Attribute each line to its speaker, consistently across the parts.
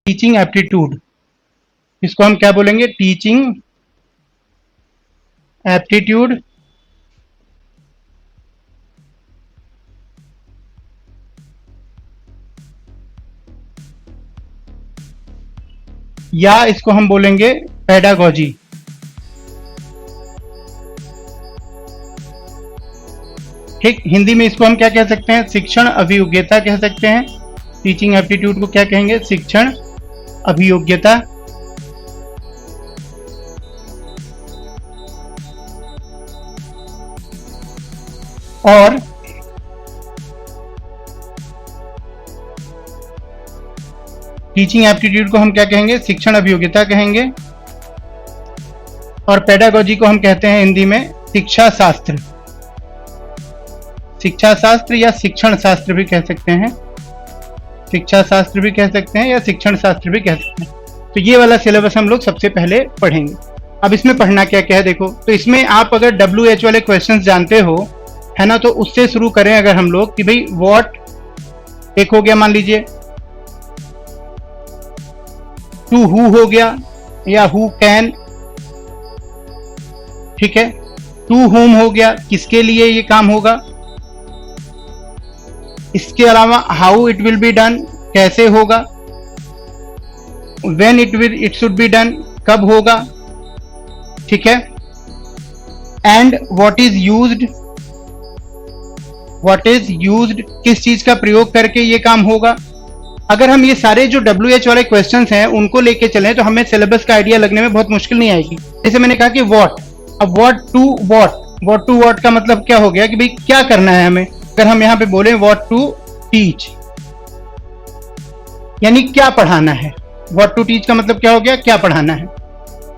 Speaker 1: Teaching aptitude, इसको हम क्या बोलेंगे? टीचिंग एप्टीट्यूड या इसको हम बोलेंगे पेडागोजी। ठीक, हिंदी में इसको हम क्या कह सकते हैं? शिक्षण अभियोग्यता कह सकते हैं। टीचिंग एप्टीट्यूड को क्या कहेंगे? शिक्षण अभियोग्यता। और टीचिंग एप्टीट्यूड को हम क्या कहेंगे? शिक्षण अभियोग्यता कहेंगे। और पेडागोजी को हम कहते हैं हिंदी में शिक्षा शास्त्र। शिक्षा शास्त्र या शिक्षण शास्त्र भी कह सकते हैं। शिक्षा शास्त्र भी कह सकते हैं या शिक्षण शास्त्र भी कह सकते हैं। तो ये वाला सिलेबस हम लोग सबसे पहले पढ़ेंगे। अब इसमें पढ़ना क्या क्या है देखो, तो इसमें आप अगर WH वाले क्वेश्चंस जानते हो, है ना, तो उससे शुरू करें अगर हम लोग कि भाई व्हाट एक हो गया, मान लीजिए टू हु हो गया या हु कैन, ठीक है। टू होम हो गया, किसके लिए ये काम होगा। इसके अलावा how it will be done, कैसे होगा। When it should be done, कब होगा, ठीक है। And what is used, what is used, किस चीज का प्रयोग करके ये काम होगा। अगर हम ये सारे जो WH वाले क्वेश्चंस हैं उनको लेके चलें तो हमें सिलेबस का आइडिया लगने में बहुत मुश्किल नहीं आएगी। जैसे मैंने कहा कि व्हाट, अब व्हाट टू व्हाट का मतलब क्या हो गया कि भाई क्या करना है हमें। अगर हम यहाँ पे बोले व्हाट टू टीच, यानी क्या पढ़ाना है। व्हाट टू टीच का मतलब क्या हो गया? क्या पढ़ाना है।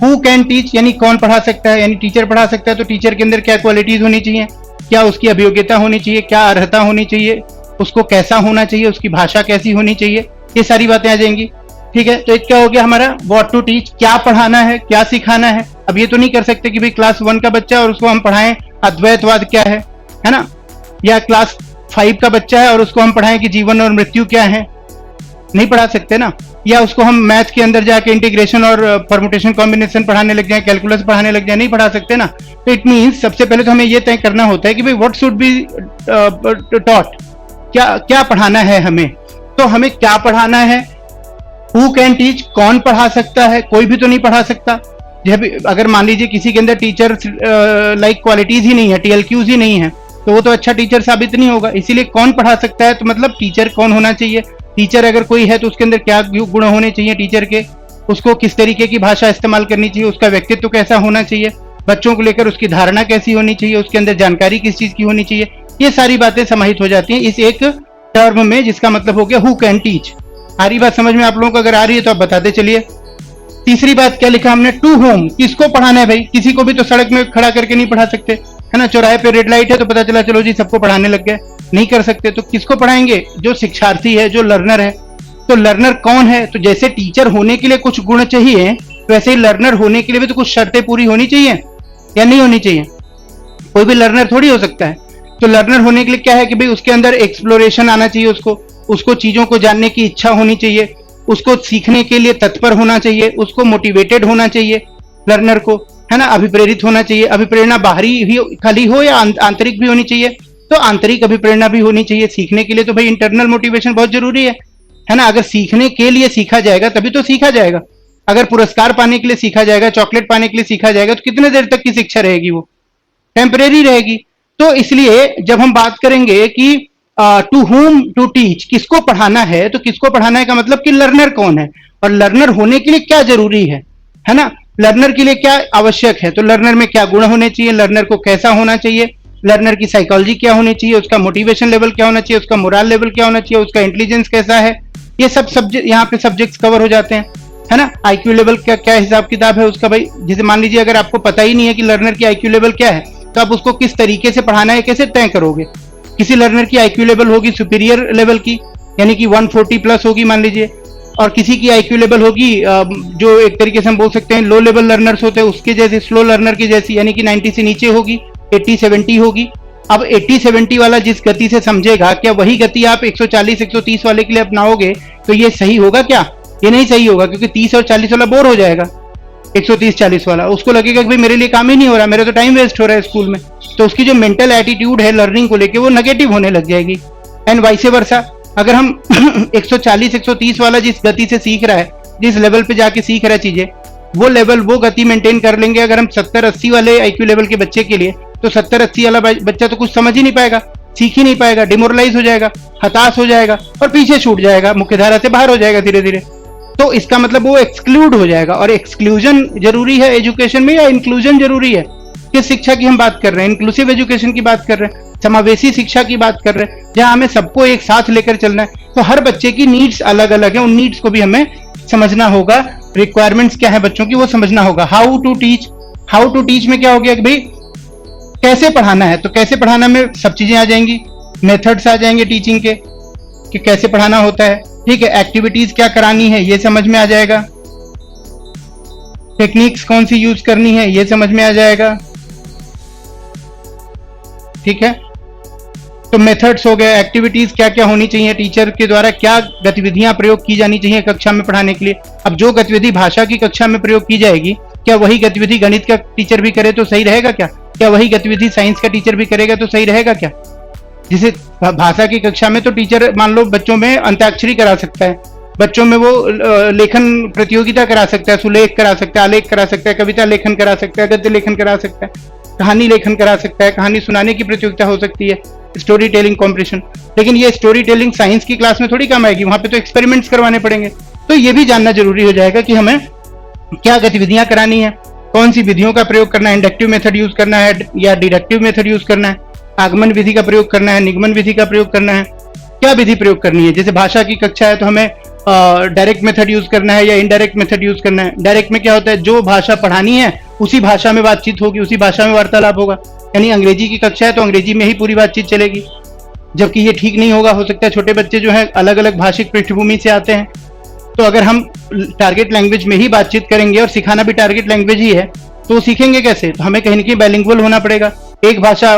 Speaker 1: हु कैन टीच, यानी कौन पढ़ा सकता है, यानी टीचर पढ़ा सकता है। तो टीचर के अंदर क्या क्वालिटीज होनी चाहिए, क्या उसकी अभियोग्यता होनी चाहिए, क्या अर्हता होनी चाहिए, उसको कैसा होना चाहिए, उसकी भाषा कैसी होनी चाहिए, ये सारी बातें आ जाएंगी, ठीक है। तो एक क्या हो गया हमारा व्हाट टू टीच, क्या पढ़ाना है, क्या सिखाना है। अब ये तो नहीं कर सकते कि भाई क्लास 1 का बच्चा और उसको हम पढ़ाएं अद्वैतवाद क्या है ना, या क्लास 5 का बच्चा है और उसको हम पढ़ाएं कि जीवन और मृत्यु क्या है, नहीं पढ़ा सकते ना। या उसको हम मैथ के अंदर जाके इंटीग्रेशन और परमुटेशन कॉम्बिनेशन पढ़ाने लग जाए, कैलकुलस पढ़ाने लग जाए, नहीं पढ़ा सकते ना। तो इट मीन्स सबसे पहले तो हमें ये तय करना होता है कि भाई व्हाट शुड बी टॉट, क्या पढ़ाना है हमें। तो हमें क्या पढ़ाना है। हु कैन टीच, कौन पढ़ा सकता है, कोई भी तो नहीं पढ़ा सकता। जब अगर मान लीजिए किसी के अंदर टीचर लाइक क्वालिटीज ही नहीं है, TLQs ही नहीं है, तो वो तो अच्छा टीचर साबित नहीं होगा। इसीलिए कौन पढ़ा सकता है, तो मतलब टीचर कौन होना चाहिए। टीचर अगर कोई है तो उसके अंदर क्या गुण होने चाहिए टीचर के, उसको किस तरीके की भाषा इस्तेमाल करनी चाहिए, उसका व्यक्तित्व कैसा होना चाहिए, बच्चों को लेकर उसकी धारणा कैसी होनी चाहिए, उसके अंदर जानकारी किस चीज की होनी चाहिए। ये सारी बातें समाहित हो जाती हैं इस एक टर्म में, जिसका मतलब हो गया हु कैन टीच। आ रही बात समझ में आप लोगों को? अगर आ रही है तो आप बताते चलिए। तीसरी बात क्या लिखा हमने, टू होम, किसको पढ़ाना है भाई। किसी को भी तो सड़क में खड़ा करके नहीं पढ़ा सकते, है ना। चौराहे पे रेड लाइट है तो पता चला चलो जी सबको पढ़ाने लग गए, नहीं कर सकते। तो किसको पढ़ाएंगे? जो शिक्षार्थी है, जो लर्नर है। तो लर्नर कौन है? तो जैसे टीचर होने के लिए कुछ गुण चाहिए, वैसे ही लर्नर होने के लिए भी तो कुछ शर्तें पूरी होनी चाहिए या नहीं होनी चाहिए। कोई भी लर्नर थोड़ी हो सकता है। तो लर्नर होने के लिए क्या है कि भाई उसके अंदर एक्सप्लोरेशन आना चाहिए, उसको चीजों को जानने की इच्छा होनी चाहिए, उसको सीखने के लिए तत्पर होना चाहिए, उसको मोटिवेटेड होना चाहिए लर्नर को, है ना। अभिप्रेरित होना चाहिए। अभिप्रेरणा बाहरी ही खाली हो या आंतरिक भी होनी चाहिए। तो आंतरिक अभिप्रेरणा भी होनी चाहिए। सीखने के लिए तो भाई इंटरनल मोटिवेशन बहुत जरूरी है ना। अगर सीखने के लिए सीखा जाएगा तभी तो सीखा जाएगा। अगर पुरस्कार पाने के लिए सीखा जाएगा, चॉकलेट पाने के लिए सीखा जाएगा, तो कितने देर तक की शिक्षा रहेगी? वो टेम्परेरी रहेगी। तो इसलिए जब हम बात करेंगे कि टू होम टू टीच, किसको पढ़ाना है, तो किसको पढ़ाना है का मतलब कि लर्नर कौन है और लर्नर होने के लिए क्या जरूरी है ना। लर्नर के लिए क्या आवश्यक है, तो लर्नर में क्या गुण होने चाहिए, लर्नर को कैसा होना चाहिए, लर्नर की साइकोलॉजी क्या होनी चाहिए, उसका मोटिवेशन लेवल क्या होना चाहिए, उसका मोरल लेवल क्या होना चाहिए, उसका इंटेलिजेंस कैसा है। ये सब सब्जेक्ट यहाँ पे सब्जेक्ट्स कवर हो जाते हैं, है ना। IQ लेवल क्या क्या हिसाब किताब है उसका भाई। जैसे मान लीजिए अगर आपको पता ही नहीं है कि लर्नर की IQ लेवल क्या है, तो आप उसको किस तरीके से पढ़ाना है कैसे तय करोगे। किसी लर्नर की IQ लेवल होगी सुपीरियर लेवल की, यानी कि 140 प्लस होगी मान लीजिए, और किसी की IQ लेवल होगी जो एक तरीके से हम बोल सकते हैं लो लेवल लर्नर्स होते हैं उसके जैसे, स्लो लर्नर की जैसी, यानी कि 90 से नीचे होगी, 80-70 होगी। अब 80-70 वाला जिस गति से समझेगा, क्या वही गति आप 140-130 वाले के लिए अपनाओगे तो ये सही होगा क्या? ये नहीं सही होगा, क्योंकि 30 और 40 वाला बोर हो जाएगा, 130-40 वाला उसको लगेगा कि भाई मेरे लिए काम ही नहीं हो रहा, मेरा तो टाइम वेस्ट हो रहा है स्कूल में। तो उसकी जो मेंटल एटीट्यूड है लर्निंग को लेके वो नेगेटिव होने लग जाएगी। एंड वाइस वर्सा, अगर हम 140-130 वाला जिस गति से सीख रहा है, जिस लेवल पे जाके सीख रहा है चीजें, वो लेवल वो गति मेंटेन कर लेंगे अगर हम 70-80 वाले आईक्यू लेवल के बच्चे के लिए, तो 70-80 वाला बच्चा तो कुछ समझ ही नहीं पाएगा, सीख ही नहीं पाएगा, डिमोरलाइज हो जाएगा, हताश हो जाएगा और पीछे छूट जाएगा, मुख्यधारा से बाहर हो जाएगा धीरे धीरे। तो इसका मतलब वो एक्सक्लूड हो जाएगा। और एक्सक्लूजन जरूरी है एजुकेशन में या इंक्लूजन जरूरी है? किस शिक्षा की हम बात कर रहे हैं? इंक्लूसिव एजुकेशन की बात कर रहे हैं, समावेशी शिक्षा की बात कर रहे हैं, जहां हमें सबको एक साथ लेकर चलना है। तो हर बच्चे की नीड्स अलग अलग है, उन नीड्स को भी हमें समझना होगा, रिक्वायरमेंट्स क्या है बच्चों की वो समझना होगा। हाउ टू टीच में क्या हो गया कि भाई कैसे पढ़ाना है, तो कैसे पढ़ाना में सब चीजें आ जाएंगी, मेथड्स आ जाएंगे टीचिंग के कि कैसे पढ़ाना होता है, ठीक है। एक्टिविटीज क्या करानी है ये समझ में आ जाएगा, टेक्निक्स कौन सी यूज करनी है ये समझ में आ जाएगा, ठीक है। तो मेथड्स हो गए, एक्टिविटीज क्या क्या होनी चाहिए, टीचर के द्वारा क्या गतिविधियां प्रयोग की जानी चाहिए कक्षा में पढ़ाने के लिए। अब जो गतिविधि भाषा की कक्षा में प्रयोग की जाएगी, क्या वही गतिविधि गणित का टीचर भी करे तो सही रहेगा क्या वही गतिविधि साइंस का टीचर भी करेगा तो सही रहेगा क्या? जिसे भाषा की कक्षा में तो टीचर मान लो बच्चों में अंताक्षरी करा सकता है, बच्चों में वो लेखन प्रतियोगिता करा सकता है, सुलेख करा सकता है, आलेख करा सकता है, कविता लेखन करा सकता है, गद्य लेखन करा सकता है, कहानी लेखन करा सकता है, कहानी सुनाने की प्रतियोगिता हो सकती है, स्टोरी टेलिंग कॉम्पिटिशन। लेकिन ये स्टोरी टेलिंग साइंस की क्लास में थोड़ी काम आएगी, वहां पे तो एक्सपेरिमेंट्स करवाने पड़ेंगे। तो ये भी जानना जरूरी हो जाएगा कि हमें क्या गतिविधियां करानी है, कौन सी विधियों का प्रयोग करना है, इंडक्टिव मेथड यूज करना है या डिडक्टिव मेथड यूज करना है, आगमन विधि का प्रयोग करना है, निगमन विधि का प्रयोग करना है, क्या विधि प्रयोग करनी है। जैसे भाषा की कक्षा है तो हमें डायरेक्ट मेथड यूज करना है या इनडायरेक्ट मेथड यूज करना है। डायरेक्ट में क्या होता है, जो भाषा पढ़ानी है उसी भाषा में बातचीत होगी, उसी भाषा में वार्तालाप होगा। यानी अंग्रेजी की कक्षा है तो अंग्रेजी में ही पूरी बातचीत चलेगी, जबकि ये ठीक नहीं होगा। हो सकता है छोटे बच्चे जो है अलग अलग भाषिक पृष्ठभूमि से आते हैं, तो अगर हम टारगेट लैंग्वेज में ही बातचीत करेंगे और सिखाना भी टारगेट लैंग्वेज ही है तो वो सीखेंगे कैसे? तो हमें कहीं ना कहीं बाइलिंगुअल होना पड़ेगा, एक भाषा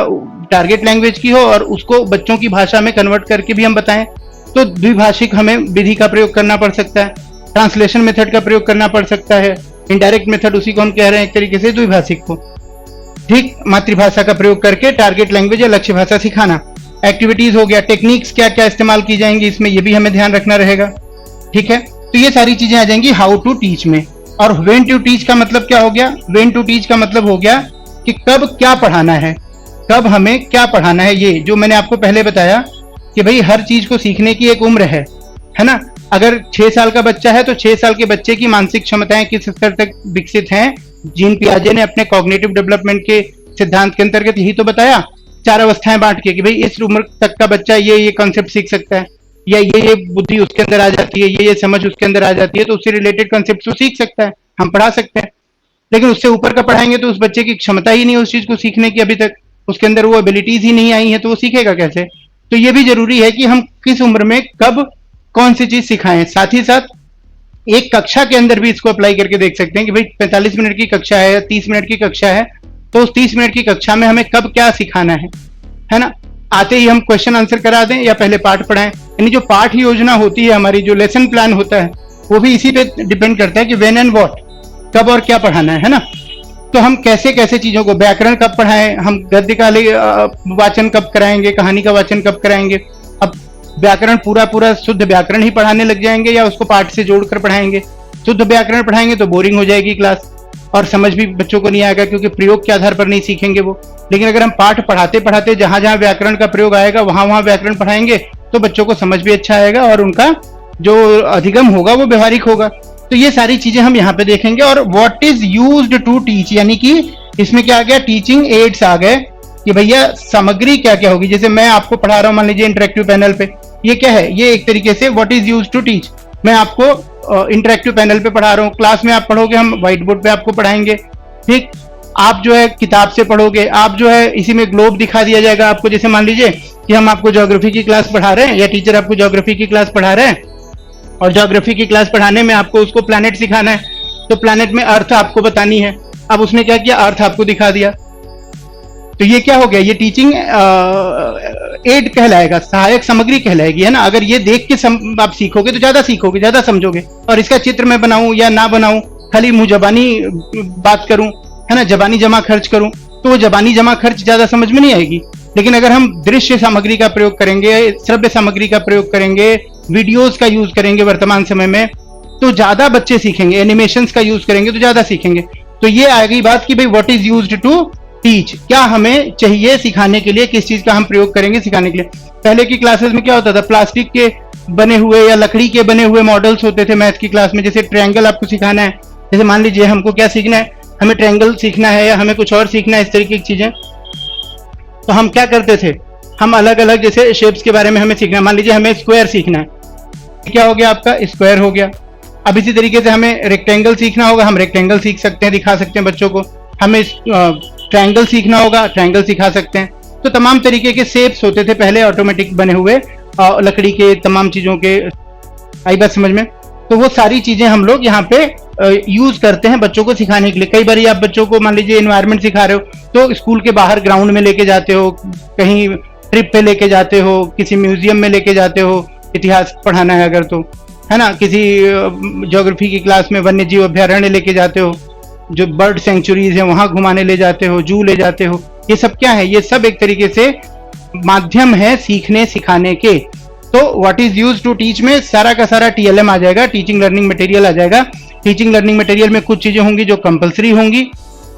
Speaker 1: टारगेट लैंग्वेज की हो और उसको बच्चों की भाषा में कन्वर्ट करके भी हम बताएं। तो द्विभाषिक हमें विधि का प्रयोग करना पड़ सकता है, ट्रांसलेशन मेथड का प्रयोग करना पड़ सकता है, इनडायरेक्ट मेथड उसी को हम कह रहे हैं एक तरीके से द्विभाषिक को, ठीक। मातृभाषा का प्रयोग करके टारगेट लैंग्वेज या लक्ष्य भाषा सिखाना। एक्टिविटीज हो गया, टेक्निक्स क्या क्या इस्तेमाल की जाएंगी इसमें, ये भी हमें ध्यान रखना रहेगा, ठीक है। तो ये सारी चीजें आ जाएंगी हाउ टू टीच में। और व्हेन टू टीच का मतलब क्या हो गया? व्हेन टू टीच का मतलब हो गया कि कब क्या पढ़ाना है, कब हमें क्या पढ़ाना है। ये जो मैंने आपको पहले बताया कि भाई हर चीज को सीखने की एक उम्र है ना। अगर 6 साल का बच्चा है तो 6 साल के बच्चे की मानसिक क्षमताएं किस स्तर तक विकसित हैं, जीन पियाजे ने अपने कॉग्निटिव डेवलपमेंट के सिद्धांत के अंतर्गत यही तो बताया, 4 अवस्थाएं बांट के कि भाई इस उम्र तक का बच्चा ये कॉन्सेप्ट सीख सकता है, या ये बुद्धि उसके अंदर आ जाती है, ये समझ उसके अंदर आ जाती है, तो उससे रिलेटेड कॉन्सेप्ट वो सीख सकता है, हम पढ़ा सकते हैं। लेकिन उससे ऊपर का पढ़ाएंगे तो उस बच्चे की क्षमता ही नहीं उस चीज को सीखने की, अभी तक उसके अंदर वो एबिलिटीज ही नहीं आई है, तो वो सीखेगा कैसे? तो ये भी जरूरी है कि हम किस उम्र में कब कौन सी चीज सिखाएं। साथ ही साथ एक कक्षा के अंदर भी इसको अप्लाई करके देख सकते हैं कि भाई 45 मिनट की कक्षा है, 30 मिनट की कक्षा है, तो उस 30 मिनट की कक्षा में हमें कब क्या सिखाना है ना। आते ही हम क्वेश्चन आंसर करा दें या पहले पाठ पढ़ाएं। यानी जो पाठ योजना होती है हमारी, जो लेसन प्लान होता है, वो भी इसी पे डिपेंड करता है कि व्हेन एंड व्हाट, कब और क्या पढ़ाना है ना। तो हम कैसे कैसे चीजों को, व्याकरण कब पढ़ाएं, हम गद्य का वाचन कब कराएंगे, कहानी का वाचन कब कराएंगे। अब व्याकरण पूरा शुद्ध व्याकरण ही पढ़ाने लग जाएंगे या उसको पाठ से जोड़कर पढ़ाएंगे। शुद्ध व्याकरण पढ़ाएंगे तो बोरिंग हो जाएगी क्लास और समझ भी बच्चों को नहीं आएगा, क्योंकि प्रयोग के आधार पर नहीं सीखेंगे वो। लेकिन अगर हम पाठ पढ़ाते पढ़ाते जहां जहां व्याकरण का प्रयोग आएगा वहां वहां व्याकरण पढ़ाएंगे तो बच्चों को समझ भी अच्छा आएगा और उनका जो अधिगम होगा वो व्यवहारिक होगा। तो ये सारी चीजें हम यहाँ पे देखेंगे। और what is used to teach, यानी कि इसमें क्या आ गया, टीचिंग एड्स आ गए कि भैया सामग्री क्या क्या होगी। जैसे मैं आपको पढ़ा रहा हूँ, मान लीजिए इंटरेक्टिव पैनल पे, ये क्या है, ये एक तरीके से what is used to teach. मैं आपको इंटरेक्टिव पैनल पे पढ़ा रहा हूँ, क्लास में आप पढ़ोगे, हम व्हाइट बोर्ड पे आपको पढ़ाएंगे, ठीक। आप जो है किताब से पढ़ोगे, आप जो है इसी में ग्लोब दिखा दिया जाएगा आपको। जैसे मान लीजिए कि हम आपको ज्योग्राफी की क्लास पढ़ा रहे हैं या टीचर आपको ज्योग्राफी की क्लास पढ़ा रहे हैं और ज्योग्राफी की क्लास पढ़ाने में आपको उसको प्लैनेट सिखाना है, तो प्लैनेट में अर्थ आपको बतानी है। अब उसने क्या किया, अर्थ आपको दिखा दिया, तो ये क्या हो गया, ये टीचिंग एड कहलाएगा, सहायक सामग्री कहलाएगी, है ना। अगर ये देख के आप सीखोगे तो ज्यादा सीखोगे, ज्यादा समझोगे। और इसका चित्र मैं बनाऊं या ना बनाऊं, खाली मुंह जबानी बात करूं, है ना, जबानी जमा खर्च करूं, तो वो जबानी जमा खर्च ज्यादा समझ में नहीं आएगी। लेकिन अगर हम दृश्य सामग्री का प्रयोग करेंगे, श्रव्य सामग्री का प्रयोग करेंगे, वीडियोस का यूज करेंगे वर्तमान समय में, तो ज्यादा बच्चे सीखेंगे। एनिमेशंस का यूज करेंगे तो ज्यादा सीखेंगे। तो ये आ गई बात कि भाई what is used to teach, क्या हमें चाहिए सिखाने के लिए, किस चीज का हम प्रयोग करेंगे सिखाने के लिए। पहले की क्लासेस में क्या होता था, प्लास्टिक के बने हुए या लकड़ी के बने हुए मॉडल्स होते थे मैथ की क्लास में। जैसे ट्रायंगल आपको सिखाना है, जैसे मान लीजिए हमको क्या सीखना है, हमें ट्रायंगल सीखना है या हमें कुछ और सीखना है, इस तरीके की चीजें, तो हम क्या करते थे, हम अलग अलग जैसे शेप्स के बारे में हमें सीखना है। मान लीजिए हमें स्क्वायर सीखना है, क्या हो गया आपका, स्क्वायर हो गया। अब इसी तरीके से हमें रेक्टेंगल सीखना होगा, हम रेक्टेंगल सीख सकते हैं, दिखा सकते हैं बच्चों को। हमें ट्रायंगल सीखना होगा, ट्रायंगल सिखा सकते हैं। तो तमाम तरीके के शेप्स होते थे पहले ऑटोमेटिक बने हुए लकड़ी के, तमाम चीजों के। आई बात समझ में। तो वो सारी चीजें हम लोग यहाँ पे यूज करते हैं बच्चों को सिखाने के लिए। कई बार आप बच्चों को मान लीजिए एनवायरनमेंट सिखा रहे हो, तो स्कूल के बाहर ग्राउंड में लेके जाते हो, कहीं ट्रिप पे लेके जाते हो, किसी म्यूजियम में लेके जाते हो, इतिहास पढ़ाना है अगर तो, है ना, किसी ज्योग्राफी की क्लास में वन्य जीव अभ्यारण्य लेके जाते हो, जो बर्ड सेंचुरीज है वहां घुमाने ले जाते हो, जू ले जाते हो। ये सब क्या है, ये सब एक तरीके से माध्यम है सीखने सिखाने के। तो what is used to teach में सारा का सारा टीएलएम आ जाएगा, टीचिंग लर्निंग मटेरियल आ जाएगा। टीचिंग लर्निंग मटेरियल में कुछ चीजें होंगी जो कंपलसरी होंगी,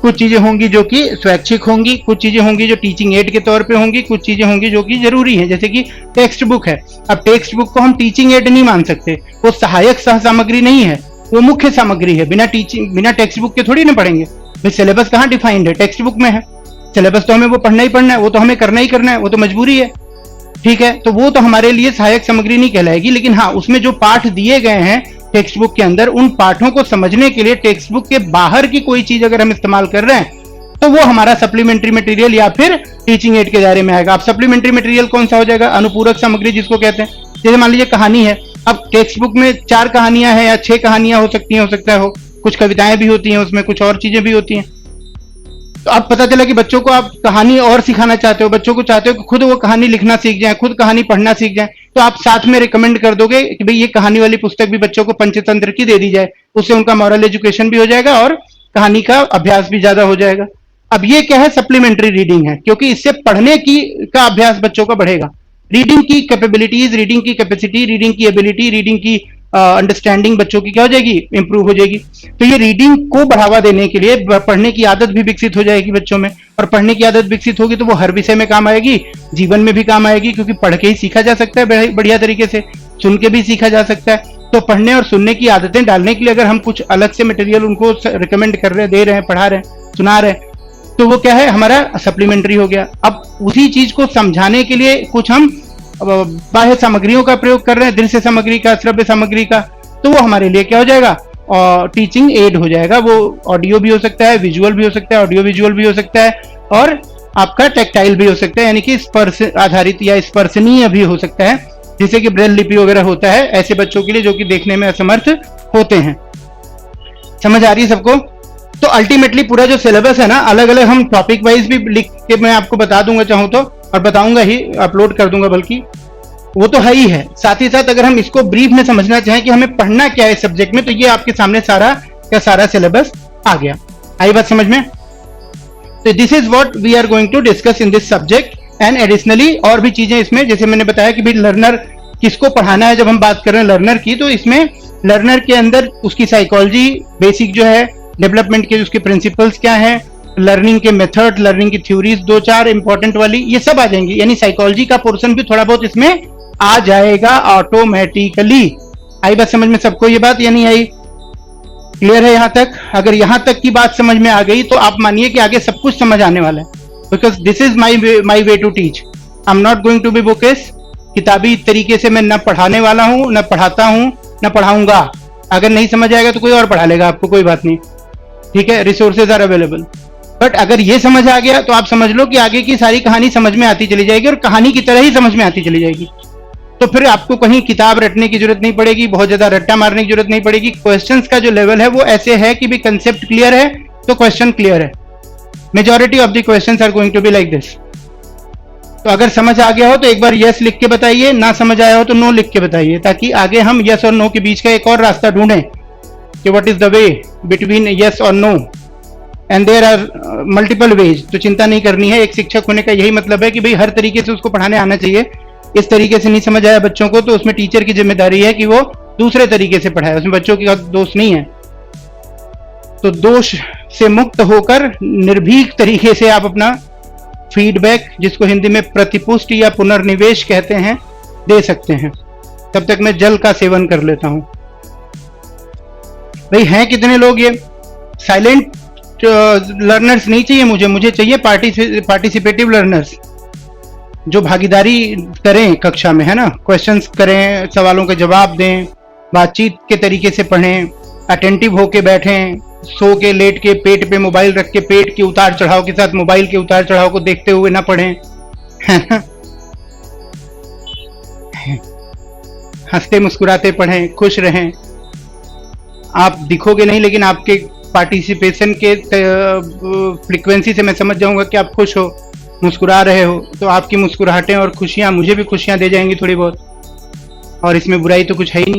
Speaker 1: कुछ चीजें होंगी जो कि स्वैच्छिक होंगी, कुछ चीजें होंगी जो टीचिंग एड के तौर पे होंगी, कुछ चीजें होंगी जो कि जरूरी है, जैसे कि टेक्स्ट बुक है। अब टेक्स्ट बुक को हम टीचिंग एड नहीं मान सकते, वो सहायक सह सामग्री नहीं है, वो मुख्य सामग्री है। बिना टेक्स्ट बुक के थोड़ी ना पढ़ेंगे भाई। सिलेबस कहाँ डिफाइंड है, टेक्स्ट बुक में है। सिलेबस तो हमें वो पढ़ना ही पढ़ना है, वो तो हमें करना ही करना है, वो तो मजबूरी है, ठीक है। तो वो तो हमारे लिए सहायक सामग्री नहीं कहलाएगी। लेकिन हाँ, उसमें जो पाठ दिए गए हैं टेक्स्ट बुक के अंदर, उन पाठों को समझने के लिए टेक्स्ट बुक के बाहर की कोई चीज अगर हम इस्तेमाल कर रहे हैं, तो वो हमारा सप्लीमेंट्री मटेरियल या फिर टीचिंग एड के दायरे में आएगा। अब सप्लीमेंट्री मटेरियल कौन सा हो जाएगा, अनुपूरक सामग्री जिसको कहते हैं। जैसे मान लीजिए कहानी है, अब टेक्स्ट बुक में 4 कहानियां हैं या 6 कहानियां हो सकती हैं, हो सकता है हो, कुछ कविताएं भी होती हैं उसमें, कुछ और चीजें भी होती हैं। तो अब पता चला कि बच्चों को आप कहानी और सिखाना चाहते हो, बच्चों को चाहते हो कि खुद वो कहानी लिखना सीख जाए, खुद कहानी पढ़ना सीख जाए, तो आप साथ में रिकमेंड कर दोगे कि भाई ये कहानी वाली पुस्तक भी बच्चों को पंचतंत्र की दे दी जाए। उससे उनका मॉरल एजुकेशन भी हो जाएगा और कहानी का अभ्यास भी ज्यादा हो जाएगा। अब ये क्या है, सप्लीमेंट्री रीडिंग है, क्योंकि इससे पढ़ने की का अभ्यास बच्चों का बढ़ेगा। रीडिंग की कैपेबिलिटीज, रीडिंग की कैपेसिटी, रीडिंग की एबिलिटी, रीडिंग की अंडरस्टैंडिंग बच्चों की क्या हो जाएगी, इंप्रूव हो जाएगी। तो ये रीडिंग को बढ़ावा देने के लिए पढ़ने की आदत भी विकसित हो जाएगी बच्चों में, और पढ़ने की आदत विकसित होगी तो वो हर विषय में काम आएगी, जीवन में भी काम आएगी, क्योंकि पढ़ के ही सीखा जा सकता है बढ़िया तरीके से, सुन के भी सीखा जा सकता है। तो पढ़ने और सुनने की आदतें डालने के लिए अगर हम कुछ अलग से मटेरियल उनको रिकमेंड कर रहे हैं, दे रहे हैं, पढ़ा रहे हैं, सुना रहे हैं, तो वो क्या है, हमारा सप्लीमेंट्री हो गया। अब उसी चीज को समझाने के लिए कुछ हम बाह्य सामग्रियों का प्रयोग कर रहे हैं, दृश्य सामग्री का, श्रव्य सामग्री का, तो वो हमारे लिए क्या हो जाएगा, और टीचिंग एड हो जाएगा। वो ऑडियो भी हो सकता है, विजुअल भी हो सकता है, ऑडियो विजुअल भी हो सकता है, और आपका टेक्टाइल भी हो सकता है, यानी कि स्पर्श आधारित या स्पर्शनीय भी हो सकता है, जैसे कि ब्रेल लिपि वगैरह होता है ऐसे बच्चों के लिए जो कि देखने में असमर्थ होते हैं। समझ आ रही है सबको। तो अल्टीमेटली पूरा जो सिलेबस है ना, अलग अलग हम टॉपिक वाइज भी लिख के मैं आपको बता दूंगा चाहूं तो, और बताऊंगा ही, अपलोड कर दूंगा, बल्कि वो तो है ही है। साथ ही साथ अगर हम इसको ब्रीफ में समझना चाहें कि हमें पढ़ना क्या है इस सब्जेक्ट में, तो ये आपके सामने सारा का सारा सिलेबस आ गया। आई बात समझ में। तो this is what we are going to discuss in this subject. And additionally और भी चीजें इसमें, जैसे मैंने बताया कि भाई लर्नर किसको पढ़ाना है, जब हम बात कर रहे हैं लर्नर की, तो इसमें लर्नर के अंदर उसकी साइकोलॉजी बेसिक जो है, डेवलपमेंट के उसके प्रिंसिपल्स क्या है, लर्निंग के मेथड, लर्निंग की थ्योरीज 2-4 इंपॉर्टेंट वाली, ये सब आ जाएंगी। यानी साइकोलॉजी का पोर्शन भी थोड़ा बहुत इसमें आ जाएगा ऑटोमेटिकली। आई बात समझ में सबको ये बात, या नहीं आई? क्लियर है यहाँ तक? अगर यहाँ तक की बात समझ में आ गई तो आप मानिए कि आगे सब कुछ समझ आने वाला है, because this is my way to teach. I am not going to be bookish. किताबी तरीके से मैं न पढ़ाने वाला हूँ, न पढ़ाता हूँ, न पढ़ाऊंगा। अगर नहीं समझ आएगा तो कोई और पढ़ा लेगा आपको, कोई बात नहीं, ठीक है। Resources are available. बट अगर ये समझ आ गया तो आप समझ लो कि आगे की सारी कहानी समझ में आती चली जाएगी, और कहानी की तरह ही समझ में आती चली जाएगी। तो फिर आपको कहीं किताब रटने की जरूरत नहीं पड़ेगी, बहुत ज्यादा रट्टा मारने की जरूरत नहीं पड़ेगी। क्वेश्चंस का जो लेवल है वो ऐसे है कि भी कंसेप्ट क्लियर है तो क्वेश्चन क्लियर है, majority of the questions are going to be like this. तो अगर समझ आ गया हो तो एक बार यस लिख के बताइए, ना समझ आया हो तो नो लिख के बताइए, ताकि आगे हम यस और नो के बीच का एक और रास्ता ढूंढें कि what is the way between yes और no, and there are multiple ways. तो चिंता नहीं करनी है, एक शिक्षक होने का यही मतलब है कि भाई हर तरीके से उसको पढ़ाने आना चाहिए। इस तरीके से नहीं समझ आया बच्चों को तो उसमें टीचर की जिम्मेदारी है कि वो दूसरे तरीके से पढ़ाए, उसमें बच्चों का दोष नहीं है। तो दोष से मुक्त होकर निर्भीक तरीके से आप अपना फीडबैक, जिसको हिंदी में प्रतिपुष्टि या पुनर्निवेश कहते हैं, दे सकते हैं। तब तक मैं जल का सेवन कर लेता हूं। भाई हैं कितने लोग ये? साइलेंट लर्नर्स नहीं चाहिए मुझे चाहिए पार्टिसिपेटिव लर्नर्स, जो भागीदारी करें कक्षा में, है ना, क्वेश्चंस करें, सवालों के जवाब दें, बातचीत के तरीके से पढ़ें, अटेंटिव होके बैठें, सो के लेट के पेट पे मोबाइल रख के पेट के उतार चढ़ाव के साथ मोबाइल के उतार चढ़ाव को देखते हुए ना पढ़ें, है ना, हंसते मुस्कुराते पढ़ें, खुश रहें। आप दिखोगे नहीं, लेकिन आपके पार्टिसिपेशन के फ्रीक्वेंसी से मैं समझ जाऊंगा कि आप खुश हो, मुस्कुरा रहे हो। तो आपकी मुस्कुराहटें और खुशियां मुझे भी खुशियां दे जाएंगी थोड़ी बहुत, और इसमें बुराई तो कुछ है ही नहीं।